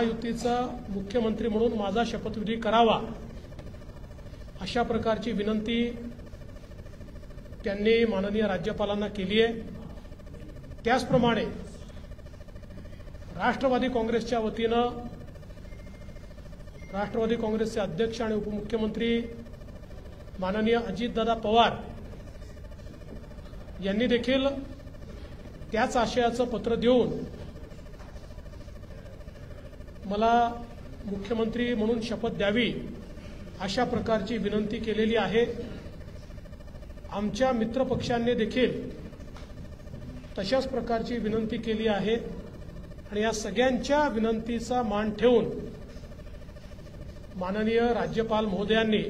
महायुतीचा मुख्यमंत्री म्हणून माझा शपथविधी करावा अशा प्रकारची विनंती त्यांनी माननीय राज्यपालांना केली आहे। त्याचप्रमाणे राष्ट्रवादी काँग्रेसच्या वतीनं राष्ट्रवादी काँग्रेसचे अध्यक्ष आणि उपमुख्यमंत्री माननीय अजितदादा पवार यांनी देखील त्याच आशयाचं पत्र देऊन मला मुख्यमंत्री म्हणून शपथ द्यावी अशा प्रकारची विनंती केलेली आहे। आमच्या मित्रपक्षांनी देखील तशाच प्रकारची विनंती केली आहे आणि या सगळ्यांच्या विनंतीचा मान ठेवून माननीय राज्यपाल महोदयांनी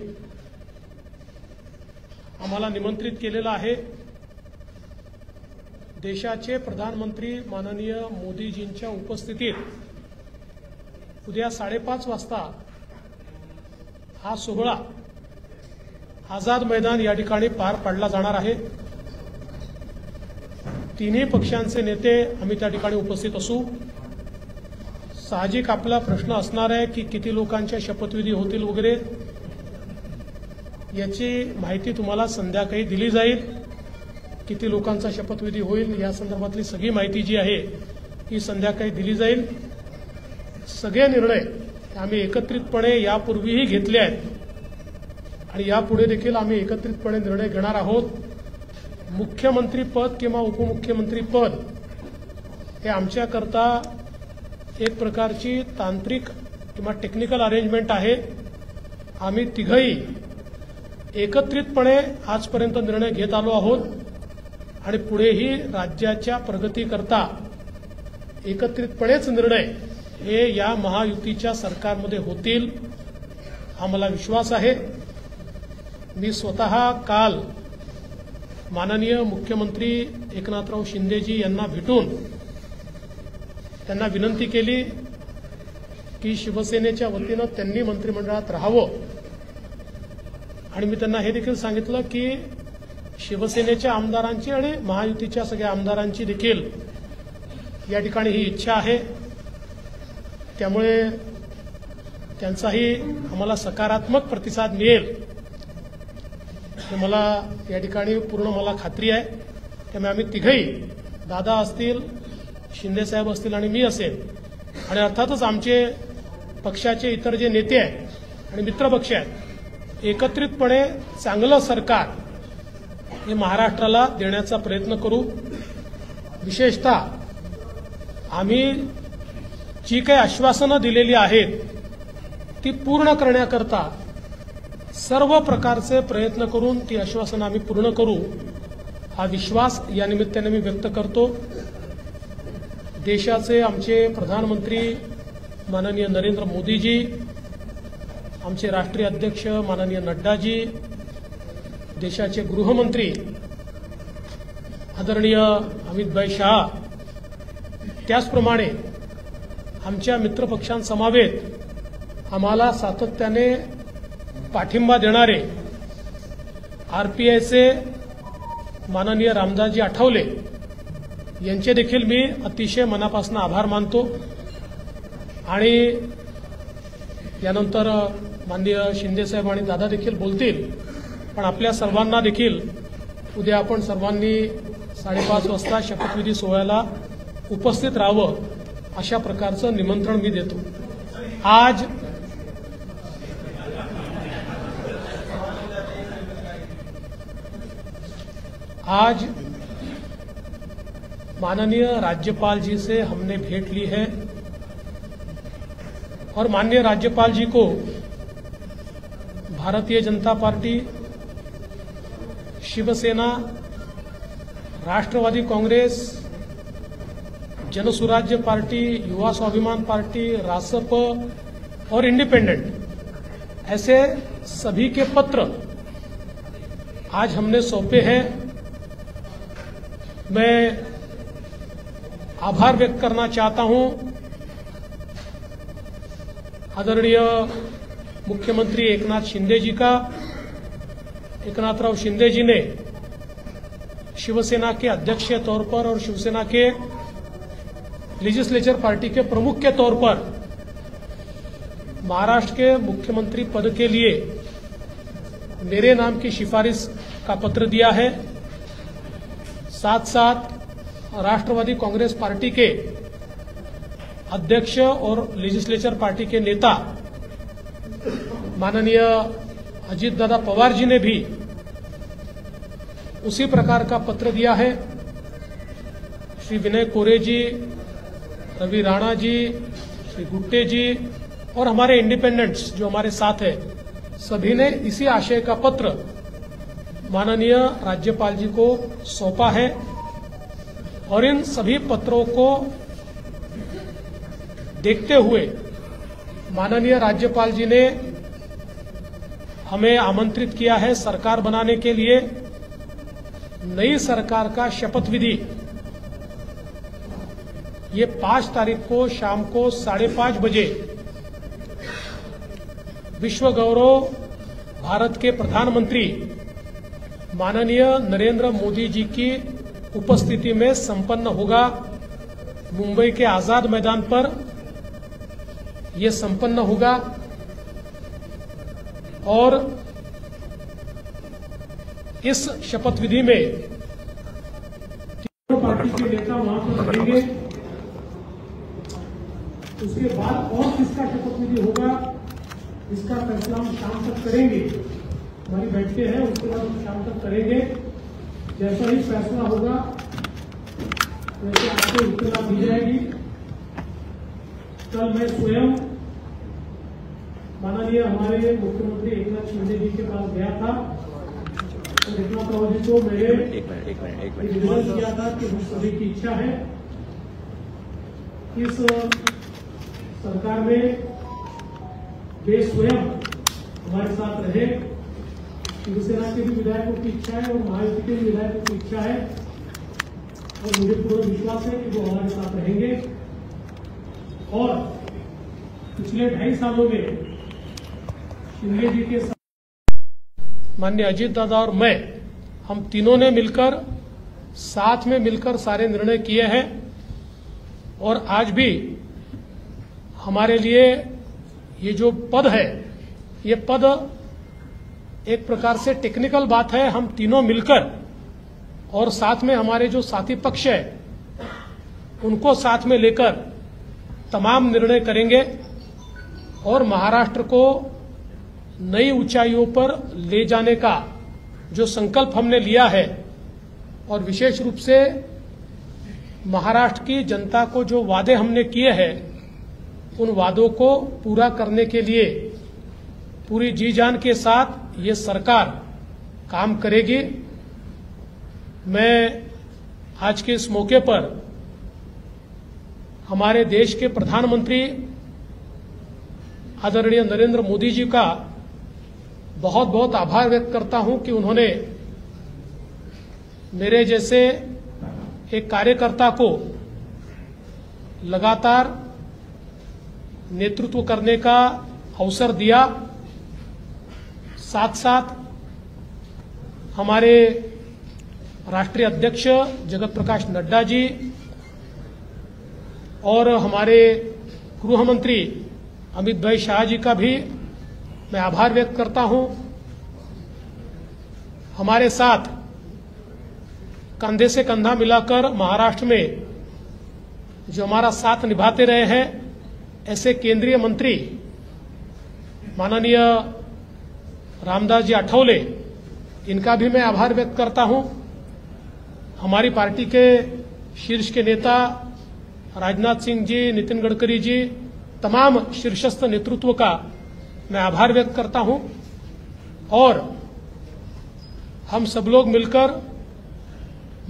आम्हाला निमंत्रित केलेलं आहे। देशाचे प्रधानमंत्री माननीय मोदीजींच्या उपस्थितीत उद्या 5:30 वाजता हा सोहळा आझाद मैदान या ठिकाणी पार पाडला जाणार आहे। तिन्ही पक्षांचे नेते आम्ही त्या ठिकाणी उपस्थित असू। साहजिक आपला प्रश्न असणार आहे की किती लोकांच्या शपथविधी होतील वगैरे, याची माहिती तुम्हाला संध्याकाळी दिली जाईल। किती लोकांचा शपथविधी होईल या संदर्भातली सगळी माहिती जी आहे ही संध्याकाळी दिली जाईल। सगळे निर्णय आम्ही एकत्रितपणे यापूर्वीही घेतले आहेत आणि यापुढे देखील आम्ही एकत्रितपणे निर्णय घेणार आहोत। मुख्यमंत्री पद किंवा उपमुख्यमंत्री पद हे आमच्याकरता एक प्रकारची तांत्रिक किंवा टेक्निकल अरेंजमेंट आहे। आम्ही तिघही एकत्रितपणे आजपर्यंत निर्णय घेत आलो आहोत आणि पुढेही राज्याच्या प्रगतीकरता एकत्रितपणेच निर्णय हे या महायुतीच्या सरकारमध्ये होतील आम्हाला विश्वास आहे। मी स्वतः काल माननीय मुख्यमंत्री एकनाथराव शिंदेजी यांना भेटून त्यांना विनंती केली की शिवसेनेच्या वतीनं त्यांनी मंत्रिमंडळात राहावं आणि मी त्यांना हे देखील सांगितलं की शिवसेनेच्या आमदारांची आणि महायुतीच्या सगळ्या आमदारांची देखील या ठिकाणी ही इच्छा आहे। त्यामुळे त्यांचाही आम्हाला सकारात्मक प्रतिसाद मिळेल हे मला या ठिकाणी पूर्ण मला खात्री आहे। त्यामुळे आम्ही तिघही, दादा असतील, शिंदेसाहेब असतील आणि मी असेल आणि अर्थातच आमचे पक्षाचे इतर जे नेते आहेत आणि मित्रपक्ष आहेत, एकत्रितपणे चांगलं सरकार हे महाराष्ट्राला देण्याचा प्रयत्न करू। विशेषतः आम्ही जी काही आश्वासनं दिलेली आहेत ती पूर्ण करण्याकरता सर्व प्रकारचे प्रयत्न करून ती आश्वासनं आम्ही पूर्ण करू हा विश्वास या निमित्ताने मी व्यक्त करतो। देशाचे आमचे प्रधानमंत्री माननीय नरेंद्र मोदीजी, आमचे राष्ट्रीय अध्यक्ष माननीय नड्डाजी, देशाचे गृहमंत्री आदरणीय अमितभाई शाह, त्याचप्रमाणे आमच्या मित्रपक्षांसमवेत आम्हाला सातत्याने पाठिंबा देणारे आरपीआयचे माननीय रामदासजी आठवले यांचे देखील मी अतिशय मनापासून आभार मानतो आणि यानंतर माननीय शिंदेसाहेब आणि दादा देखील बोलतील, पण आपल्या सर्वांना देखील उद्या आपण सर्वांनी 5:30 वाजता शपथविधी सोहळ्याला उपस्थित राहावं अशा प्रकारचं निमंत्रण मी देतो। आज माननीय राज्यपाल जी से हमने भेंट ली है और माननीय राज्यपाल जी को भारतीय जनता पार्टी, शिवसेना, राष्ट्रवादी कांग्रेस, जनसुराज्य पार्टी, युवा स्वाभिमान पार्टी, रासप और इंडिपेंडेंट ऐसे सभी के पत्र आज हमने सौंपे हैं। मैं आभार व्यक्त करना चाहता हूं आदरणीय मुख्यमंत्री एकनाथ शिंदे जी का। एकनाथराव शिंदे जी ने शिवसेना के अध्यक्ष के तौर पर और शिवसेना के लेजिस्लेचर पार्टी के प्रमुख के तौर पर महाराष्ट्र के मुख्यमंत्री पद के लिए मेरे नाम की सिफारिश का पत्र दिया है। साथ साथ राष्ट्रवादी कांग्रेस पार्टी के अध्यक्ष और लेजिस्लेचर पार्टी के नेता माननीय अजीत दादा पवार जी ने भी उसी प्रकार का पत्र दिया है। श्री विनय कोरे जी, रवि राणा जी, श्री गुट्टे जी और हमारे इंडिपेंडेंट्स जो हमारे साथ है, सभी ने इसी आशय का पत्र माननीय राज्यपाल जी को सौंपा है और इन सभी पत्रों को देखते हुए माननीय राज्यपाल जी ने हमें आमंत्रित किया है सरकार बनाने के लिए। नई सरकार का शपथ विधि ये 5 तारीख को शाम को 5:30 बजे विश्व गौरव भारत के प्रधानमंत्री माननीय नरेंद्र मोदी जी की उपस्थिति में संपन्न होगा। मुंबई के आजाद मैदान पर यह संपन्न होगा और इस शपथ विधि में तीनों पार्टी के नेता वहां पर रहेंगे। उसके बाद और किसका शपथ विधि होगा इसका फैसला हम शाम तक करेंगे। हमारी बैठकें हैं, उसके बाद हम शाम तक करेंगे। जैसा ही फैसला होगा वैसे आपको इत्तला दी जाएगी। कल मैं स्वयं माननीय हमारे मुख्यमंत्री एकनाथ शिंदे जी के पास गया था और एकनाथ राव जी को मैंने निवेदन किया था कि हम सभी की इच्छा है इस सरकार में वे स्वयं हमारे साथ रहे। शिवसेना के भी विधायकों की इच्छा है और महायुति के भी विधायकों की इच्छा है और मुझे पूरा विश्वास है कि वो हमारे साथ रहेंगे। और पिछले 2.5 सालों में शिंदे जी के साथ माननीय अजीत दादा और मैं, हम तीनों ने मिलकर साथ में मिलकर सारे निर्णय किए हैं और आज भी हमारे लिए ये जो पद है, ये पद एक प्रकार से टेक्निकल बात है। हम तीनों मिलकर और साथ में हमारे जो साथी पक्ष है उनको साथ में लेकर तमाम निर्णय करेंगे और महाराष्ट्र को नई ऊंचाइयों पर ले जाने का जो संकल्प हमने लिया है और विशेष रूप से महाराष्ट्र की जनता को जो वादे हमने किए हैं उन वादों को पूरा करने के लिए पूरी जी जान के साथ ये सरकार काम करेगी। मैं आज के इस मौके पर हमारे देश के प्रधानमंत्री आदरणीय नरेंद्र मोदी जी का बहुत बहुत आभार व्यक्त करता हूं कि उन्होंने मेरे जैसे एक कार्यकर्ता को लगातार नेतृत्व करने का अवसर दिया। साथ साथ हमारे राष्ट्रीय अध्यक्ष जगत प्रकाश नड्डा जी और हमारे गृह मंत्री अमित भाई शाह जी का भी मैं आभार व्यक्त करता हूं। हमारे साथ कंधे से कंधा मिलाकर महाराष्ट्र में जो हमारा साथ निभाते रहे हैं ऐसे केंद्रीय मंत्री माननीय रामदास जी आठवले, इनका भी मैं आभार व्यक्त करता हूं। हमारी पार्टी के शीर्ष के नेता राजनाथ सिंह जी, नितिन गडकरी जी, तमाम शीर्षस्थ नेतृत्व का मैं आभार व्यक्त करता हूं और हम सब लोग मिलकर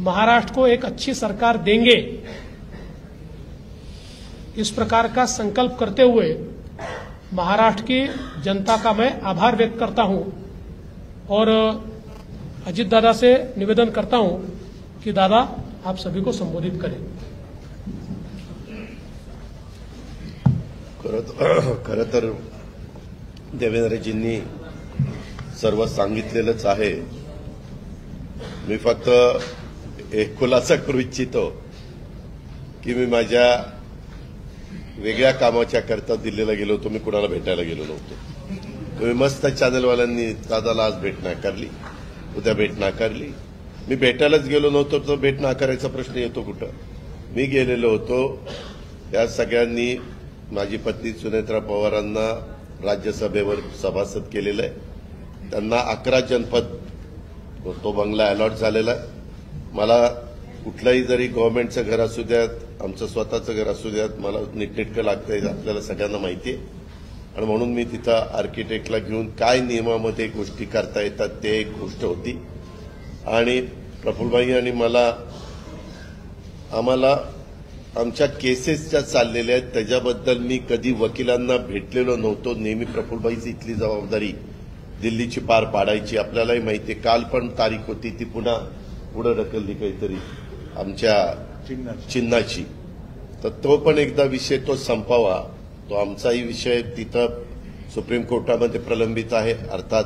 महाराष्ट्र को एक अच्छी सरकार देंगे, इस प्रकार का संकल्प करते हुए महाराष्ट्र की जनता का मैं आभार व्यक्त करता हूं और अजीत दादा से निवेदन करता हूं कि दादा आप सभी को संबोधित करें। खरं तर देवेंद्रजींनी सर्व सांगितलेलंच आहे। मी फक्त एक खुलासा करू इच्छितो की मी माझ्या वेगळ्या कामाच्या करता दिल्लीला गेलो होतो, मी कुणाला भेटायला गेलो नव्हतो. तुम्ही मस्त चॅनलवाल्यांनी दादाला आज भेट नाकारली, उद्या भेट नाकारली. मी भेटायलाच गेलो नव्हतो तर भेट नाकारायचा प्रश्न येतो कुठं? मी गेलेलो होतो. या सगळ्यांनी माझी पत्नी सुनेत्रा पवारांना राज्यसभेवर सभासद केलेलं आहे. त्यांना 11 जनपद तो बंगला अलॉट झालेला आहे. मला कुठलंही जरी गव्हर्नमेंटचं घर असू द्यात, आमचं स्वतःचं घर असू द्यात, मला नीटनेटकं लागतंय, आपल्याला सगळ्यांना माहिती आहे. आणि म्हणून मी तिथं आर्किटेक्टला घेऊन काय नियमामध्ये गोष्टी करता येतात ते एक गोष्ट होती. आणि प्रफुल्लभाई आणि आम्हाला आमच्या केसेस ज्या चाललेल्या आहेत त्याच्याबद्दल मी कधी वकिलांना भेटलेलो नव्हतो. नेहमी प्रफुल्लभाईची इथली जबाबदारी दिल्लीची पार पाडायची. आपल्यालाही माहिती आहे, काल पण तारीख होती ती पुन्हा पुढे ढकलली काहीतरी आमच्या चिन्हाची. तर तो पण एकदा विषय तो संपावा. तो आमचाही विषय तिथं सुप्रीम कोर्टामध्ये प्रलंबित आहे. अर्थात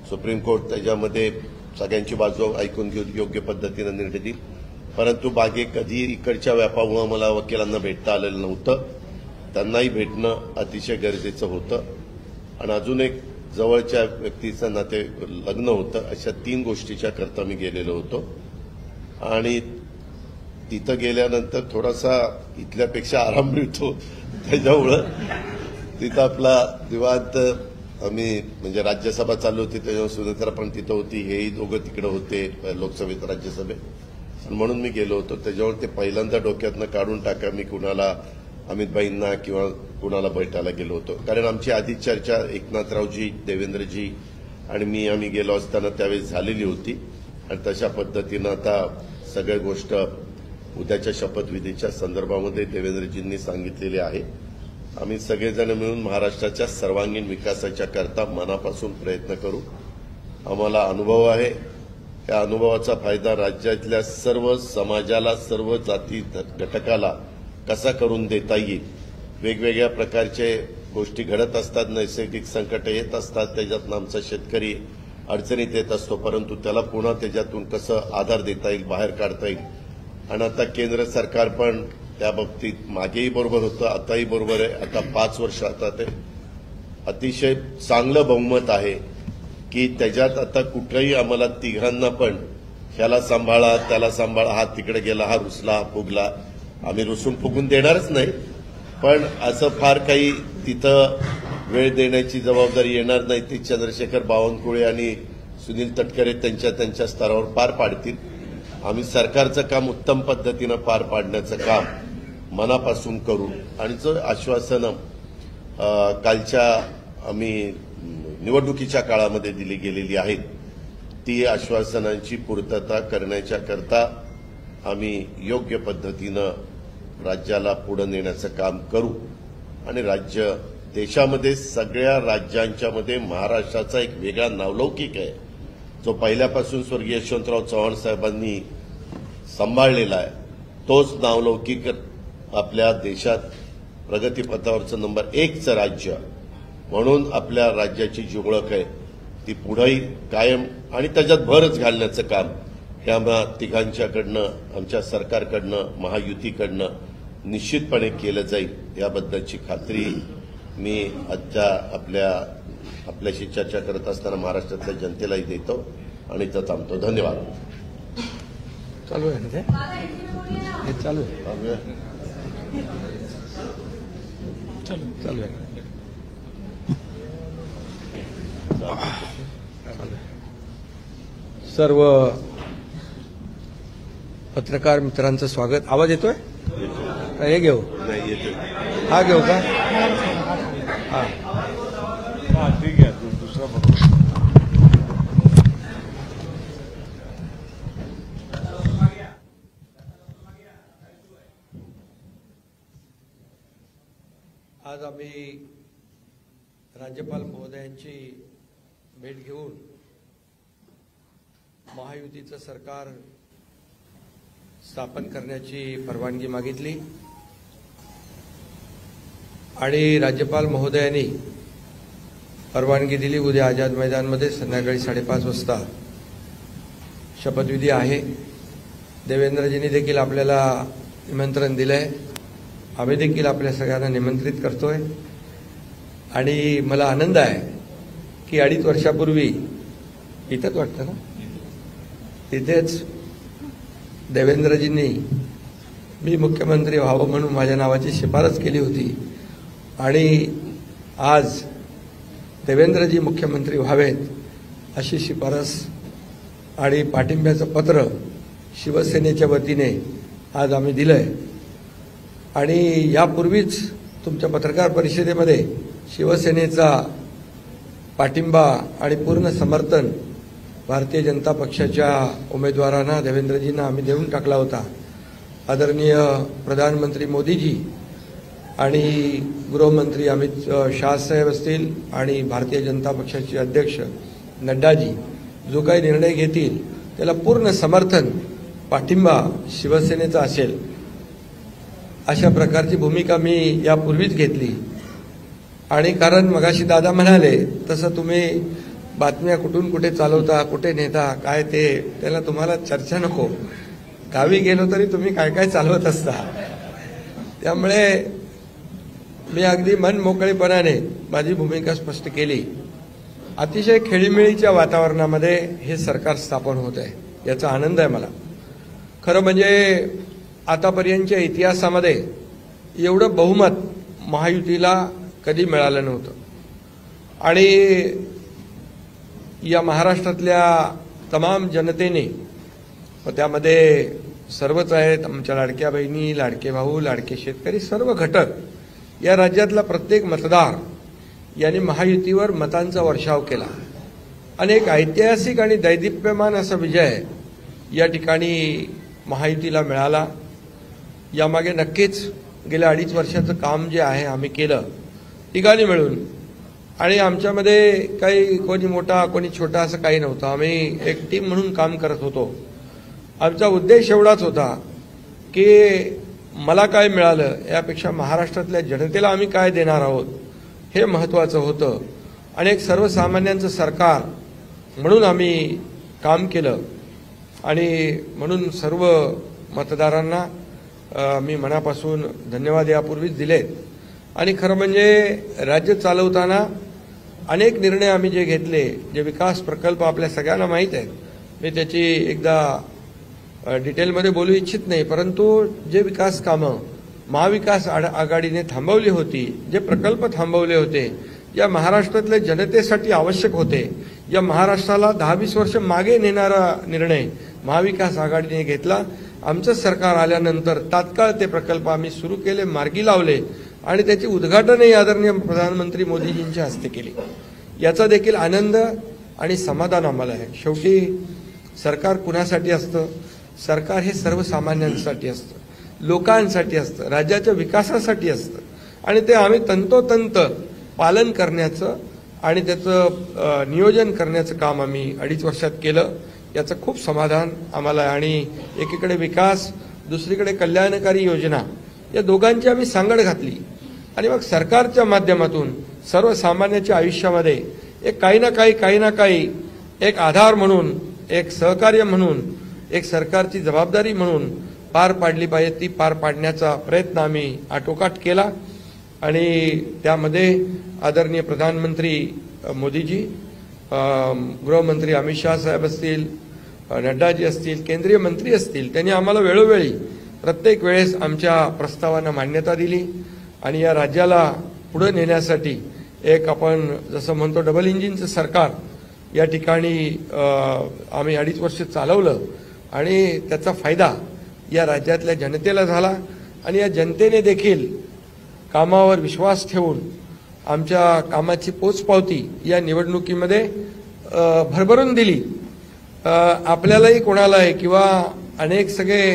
सुप्रीम कोर्ट त्याच्यामध्ये सगळ्यांची बाजू ऐकून घेऊन योग्य पद्धतीनं निर्णय देईल. परंतु बागे कधी इकडच्या व्यापामुळे मला वकिलांना भेटता आलेलं नव्हतं. त्यांनाही भेटणं अतिशय गरजेचं होतं. आणि अजून एक जवळच्या व्यक्तीचं नाते लग्न होतं. अशा 3 गोष्टीच्या करता मी गेलेलो होतो. आणि तिथं गेल्यानंतर थोडासा इथल्यापेक्षा आराम मिळतो. त्याच्यामुळं तिथं आपला निवांत आम्ही म्हणजे राज्यसभा चालू होती त्याच्यावर सुनेत्रा पण तिथं होती, हेही दोघं तिकडे होते लोकसभेत राज्यसभेत. म्हणून मी गेलो होतो. त्याच्यावर ते पहिल्यांदा डोक्यातनं काढून टाका मी कुणाला अमितभाईंना किंवा कुणाला भेटायला गेलो होतो. कारण आमची आधी चर्चा एकनाथरावजी, देवेंद्रजी आणि आम्ही गेलो असताना त्यावेळेस झालेली होती. आणि तशा पद्धतीनं आता सगळ्या गोष्ट उद्याच्या शपथविधीच्या संदर्भामध्ये देवेंद्रजींनी सांगितलेली आहे. आम्ही सगळेजण मिळून महाराष्ट्राच्या सर्वांगीण विकासाच्या करता मनापासून प्रयत्न करू. आम्हाला अनुभव आहे. त्या अनुभवाचा फायदा राज्यातल्या सर्व समाजाला, सर्व जाती घटकाला कसा करून देता येईल. वेगवेगळ्या प्रकारचे गोष्टी घडत असतात, नैसर्गिक संकट येत असतात, त्याच्यातून आमचा शेतकरी अडचणीत येत असतो. परंतु त्याला पुन्हा त्याच्यातून कसं आधार देता येईल, बाहेर काढता येईल. आणि आता केंद्र सरकार पण त्या बाबतीत मागेही बरोबर होतं, आताही बरोबर आहे. आता 5 वर्ष आता ते अतिशय चांगलं बहुमत आहे की त्याच्यात आता कुठल्याही आम्हाला तिघांना पण ह्याला सांभाळा, त्याला सांभाळा, हा तिकडे गेला, हा रुसला, हा फुगला. आम्ही रुसून फुगून देणारच नाही. पण असं फार काही तिथं वेळ देण्याची जबाबदारी येणार नाही. ती चंद्रशेखर बावनकुळे आणि सुनील तटकरे त्यांच्या स्तरावर पार पाडतील. आम्ही सरकारचं काम उत्तम पद्धतीनं पार पाडण्याचं काम मनापासून करू. आणि जो आश्वासनं कालच्या आम्ही निवडणुकीच्या काळामध्ये दिली गेलेली आहेत ती आश्वासनांची पूर्तता करण्याच्या करता आम्ही योग्य पद्धतीनं राज्याला पुढे नेण्याचं काम करू. आणि राज्य देशामध्ये सगळ्या राज्यांच्या मध्ये महाराष्ट्राचा एक वेगळा नावलौकिक आहे जो पहिल्यापासून स्वर्गीय यशवंतराव चव्हाण साहेबांनी सांभाळलेला आहे. तोच नावलौकिक आपल्या देशात प्रगतीपथावरचं नंबर 1चं राज्य म्हणून आपल्या राज्याची जी ओळख आहे ती पुढेही कायम आणि त्याच्यात भरच घालण्याचं काम हे आम्हा तिघांच्याकडनं, आमच्या सरकारकडनं, महायुतीकडनं निश्चितपणे केलं जाईल याबद्दलची खात्री मी आजच्या आपल्याशी चर्चा करत असताना महाराष्ट्रातल्या जनतेलाही देतो आणि इथं थांबतो. धन्यवाद. चालू आहे ना ते? चालू आहे. चालू आहे. सर्व पत्रकार मित्रांचं स्वागत. आवाज येतोय? हे घेऊ? नाही येतो. हा घेऊ का? हा ठीक आहे. दुसरा बघू. आज आम्ही राज्यपाल महोदयांची भेट घेऊन महायुतीचं सरकार स्थापन करण्याची परवानगी मागितली आणि राज्यपाल महोदयांनी परवानगी दिली. उद्या आझाद मैदानमध्ये संध्याकाळी 5:30 वाजता शपथविधी आहे. देवेंद्रजींनी देखील आपल्याला निमंत्रण दिलंय. आम्ही देखील आपल्या सगळ्यांना निमंत्रित करतोय आणि मला आनंद आहे की 2.5 वर्षापूर्वी इथंच वाटतं ना, तिथेच देवेंद्रजींनी मी मुख्यमंत्री व्हावं म्हणून माझ्या नावाची शिफारस केली होती आणि आज देवेंद्रजी मुख्यमंत्री व्हावेत अशी शिफारस आणि पाठिंब्याचं पत्र शिवसेनेच्या वतीने आज आम्ही दिलंय. आणि यापूर्वीच तुमच्या पत्रकार परिषदेमध्ये शिवसेनेचा पाठिंबा आणि पूर्ण समर्थन भारतीय जनता पक्षाच्या उमेदवारांना देवेंद्रजींना आम्ही देऊन टाकला होता. आदरणीय प्रधानमंत्री मोदीजी आणि गृहमंत्री अमित शाह साहेब असतील आणि भारतीय जनता पक्षाचे अध्यक्ष नड्डाजी जो काही निर्णय घेतील त्याला पूर्ण समर्थन पाठिंबा शिवसेनेचा असेल अशा प्रकारची भूमिका मी यापूर्वीच घेतली. आणि कारण मगाशी दादा म्हणाले तसं तुम्ही बातम्या कुठून कुठे चालवता, कुठे नेता, काय ते त्याला तुम्हाला चर्चा नको. गावी गेलो तरी तुम्ही काय काय चालवत असता. त्यामुळे मी अगदी मन मोकळेपणाने माझी भूमिका स्पष्ट केली. अतिशय खेळीमेळीच्या वातावरणामध्ये हे सरकार स्थापन होत आहे याचा आनंद आहे मला. खरं म्हणजे आतापर्यंतच्या इतिहासामध्ये एवढं बहुमत महायुतीला कधी मिळालं नव्हतं आणि या महाराष्ट्रातल्या तमाम जनतेने व त्यामध्ये सर्वच आहेत, आमच्या लाडक्या बहिणी, लाडके भाऊ, लाडके शेतकरी, सर्व घटक, या राज्यातला प्रत्येक मतदार यांनी महायुतीवर मतांचा वर्षाव केला आणि एक ऐतिहासिक आणि दैदिप्यमान असा विजय या ठिकाणी महायुतीला मिळाला. यामागे नक्कीच गेल्या 2.5 वर्षाचं काम जे आहे आम्ही केलं तिघांनी मिळून. आणि आमच्यामध्ये काही कोणी मोठा कोणी छोटा असं काही नव्हतं. आम्ही एक टीम म्हणून काम करत होतो. आमचा उद्देश एवढाच होता की मला काय मिळालं यापेक्षा महाराष्ट्रातल्या जनतेला आम्ही काय देणार आहोत हे महत्त्वाचं होतं. आणि एक सर्वसामान्यांचं सरकार म्हणून आम्ही काम केलं आणि म्हणून सर्व मतदारांना मी मनापासून धन्यवाद यापूर्वीच दिलेत. आणि खरं म्हणजे राज्य चालवताना अनेक निर्णय आम्ही जे घेतले, जे विकास प्रकल्प आपल्या सगळ्यांना माहीत आहेत, मी त्याची एकदा डिटेलमध्ये बोलू इच्छित नाही, परंतु जे विकास कामं महाविकास आघाडीने थांबवली होती, जे प्रकल्प थांबवले होते, या महाराष्ट्रातल्या जनतेसाठी आवश्यक होते, या महाराष्ट्राला 10-20 वर्ष मागे नेणारा निर्णय महाविकास आघाडीने घेतला. आमचं सरकार आल्यानंतर तात्काळ ते प्रकल्प आम्ही सुरू केले, मार्गी लावले आणि त्याचे उद्घाटनही आदरणीय प्रधानमंत्री मोदीजींच्या हस्ते केले. याचा देखील आनंद आणि समाधान आम्हाला आहे. शेवटी सरकार कुणासाठी असतं? सरकार हे सर्वसामान्यांसाठी असतं, लोकांसाठी असतं, राज्याच्या विकासासाठी असतं आणि ते आम्ही तंतोतंत पालन करण्याचं आणि त्याचं नियोजन करण्याचं काम आम्ही 2.5 वर्षात केलं. याचं खूप समाधान आम्हाला आहे. आणि एकीकडे विकास, दुसरीकडे कल्याणकारी योजना, या दोघांची आम्ही सांगड घातली आणि मग सरकारच्या माध्यमातून सर्वसामान्याच्या आयुष्यामध्ये एक काही ना काही एक आधार म्हणून, एक सहकार्य म्हणून, एक सरकारची जबाबदारी म्हणून पार पाडली पाहिजे. ती पार पाडण्याचा प्रयत्न आम्ही आटोकाट केला आणि त्यामध्ये आदरणीय प्रधानमंत्री मोदीजी, गृहमंत्री अमित शाह साहेब असतील, नड्डाजी असतील, केंद्रीय मंत्री असतील, त्यांनी आम्हाला वेळोवेळी प्रत्येक वेळेस आमच्या प्रस्तावांना मान्यता दिली आणि या राज्याला पुढे नेण्यासाठी एक आपण जसं म्हणतो डबल इंजिनचं सरकार या ठिकाणी आम्ही 2.5 वर्ष चालवलं आणि त्याचा फायदा या राज्यातल्या जनतेला झाला आणि या जनतेने देखील कामावर विश्वास ठेवून आमच्या कामाची पोचपावती या निवडणुकीमध्ये भरभरून दिली. आपल्यालाही कोणालाही किंवा अनेक सगळे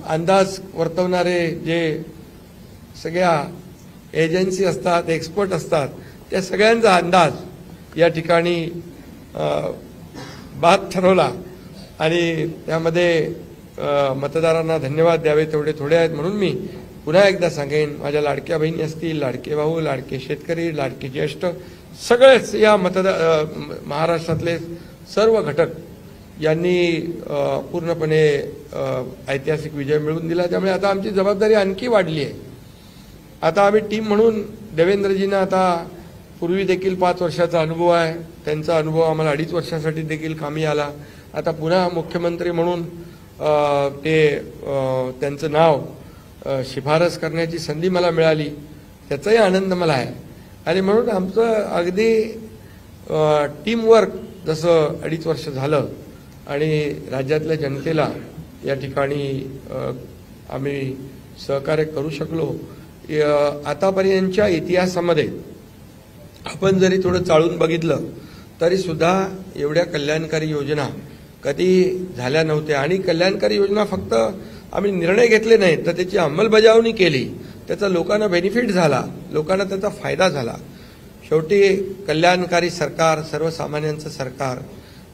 अंदाज वर्तवणारे जे सगळ्या एजन्सी असतात, एक्सपर्ट असतात, त्या सगळ्यांचा अंदाज या ठिकाणी बाद ठरवला आणि त्यामध्ये मतदारांना धन्यवाद द्यावे तेवढे थोडे आहेत. म्हणून मी पुन्हा एकदा सांगेन, माझ्या लाडक्या बहिणी असतील, लाडके भाऊ, लाडके शेतकरी, लाडके ज्येष्ठ, सगळेच या महाराष्ट्रातले सर्व घटक यांनी पूर्णपणे ऐतिहासिक विजय मिळवून दिला. त्यामुळे आता आमची जबाबदारी आणखी वाढली आहे. आता आम्ही टीम म्हणून देवेंद्रजींना आता पूर्वी देखील 5 वर्षाचा अनुभव आहे, त्यांचा अनुभव आम्हाला 2.5 वर्षासाठी देखील कामी आला. आता पुन्हा मुख्यमंत्री म्हणून त्यांचं नाव शिफारस करण्याची संधी मला मिळाली, त्याचाही आनंद मला आहे. आणि म्हणून आमचं अगदी टीमवर्क जसं 2.5 वर्ष झालं आणि राज्यातल्या जनतेला या ठिकाणी आम्ही सहकार्य करू शकलो. आतापर्यंतच्या इतिहासामध्ये आपण जरी थोडं चाळून बघितलं तरी सुद्धा एवढ्या कल्याणकारी योजना कधी झाल्या नव्हत्या. आणि कल्याणकारी योजना फक्त आम्ही निर्णय घेतले नाहीत, तर त्याची अंमलबजावणी केली, त्याचा लोकांना बेनिफिट झाला, लोकांना त्याचा फायदा झाला. शेवटी कल्याणकारी सरकार, सर्वसामान्यांचं सरकार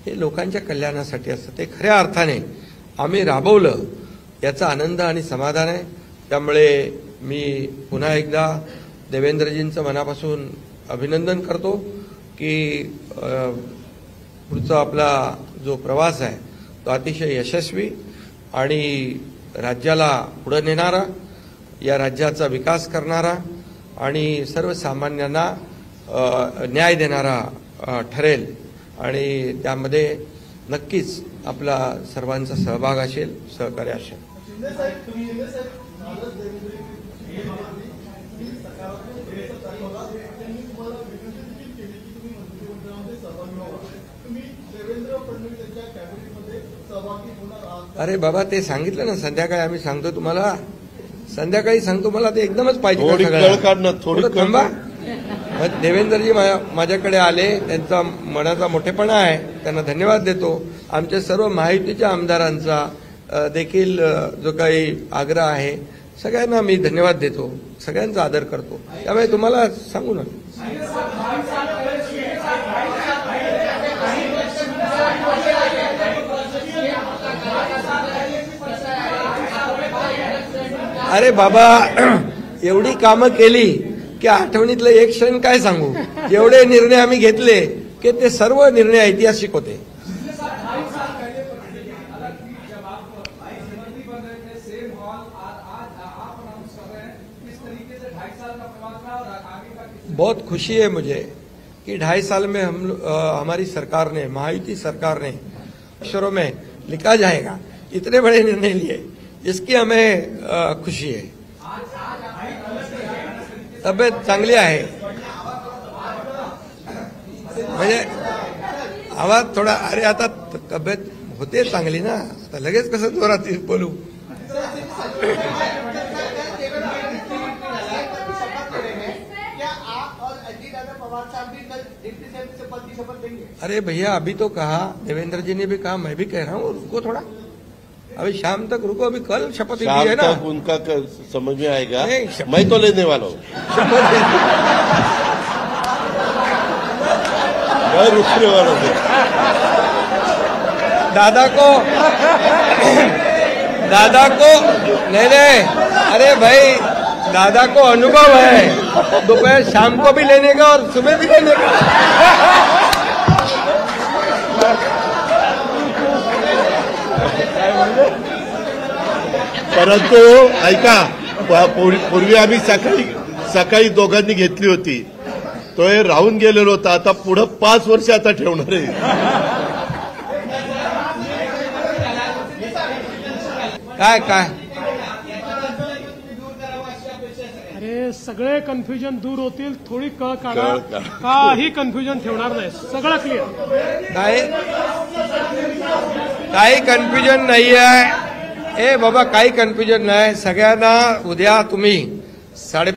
हे लोकांच्या कल्याणासाठी असतं. ते खऱ्या अर्थाने आम्ही राबवलं याचा आनंद आणि समाधान आहे. त्यामुळे मी पुन्हा एकदा देवेंद्रजींचं मनापासून अभिनंदन करतो की पुढचा आपला जो प्रवास आहे तो अतिशय यशस्वी आणि राज्याला पुढे नेणारा, या राज्याचा विकास करणारा आणि सर्वसामान्यांना न्याय देणारा ठरेल. आणि त्यामध्ये नक्कीच आपला सर्वांचा सहभाग असेल, सहकार्य असेल. अरे बाबा, ते सांगितलं ना संध्याकाळी, आम्ही सांगतो तुम्हाला, संध्याकाळी सांगतो. मला ते एकदमच पाहिजे थोडं थांबा. देवेंद्रजी माझ्याकडे आले, त्यांचा मनाचा मोठेपणा आहे, त्यांना धन्यवाद देतो. आमच्या सर्व महायुतीच्या आमदारांचा देखील जो काही आग्रह आहे, सगळ्यांना मी धन्यवाद देतो, सगळ्यांचा आदर करतो. त्यामुळे तुम्हाला सांगू ना, अरे बाबा, एवढी कामं केली की आठवणीतलं एक क्षण काय सांगू. एवढे निर्णय आम्ही घेतले की ते सर्व निर्णय ऐतिहासिक होते. बहुत खुशी है मुझे कि 2.5 साल में हमारी सरकार ने, महायुति सरकार ने अक्षरों में लिखा जाएगा, इतने बड़े निर्णय लिए, इसकी हमें खुशी है. तब्येत चांगली आहे, म्हणजे आवाज थोडा, अरे आता तब्येत होते चांगली ना, आता लगेच कसं जोरात बोलू. अरे भैया, अभी तो कहा, देवेंद्र जी ने भी कहा, मैं भी कह रहा हूँ, रुको थोड़ा, अभी शाम तक रुको, अभी कल शपथ ली है ना. उनका समझ में आएगा, मैं तो लेने वाला हूँ. मैं रुकने वाला हूँ. दादा को नहीं, अरे भाई, दादा को अनुभव है, दोपहर शाम को भी लेने का और सुबह भी लेने का. परंतु ऐका, पूर्वी आम्ही सकाळी दोघांनी घेतली होती, तो हे राहून गेलेलो होता. आता पुढे 5 वर्ष आता ठेवणार आहे. काय अरे सगळे कन्फ्युजन दूर होतील, थोडी कळ काढा, काही कन्फ्युजन ठेवणार नाही, सगळं क्लिअर. काही कन्फ्युजन नाही आहे. ए बाबा, काही कन्फ्युजन नाही. सगळ्यांना उद्या तुम्ही 5:30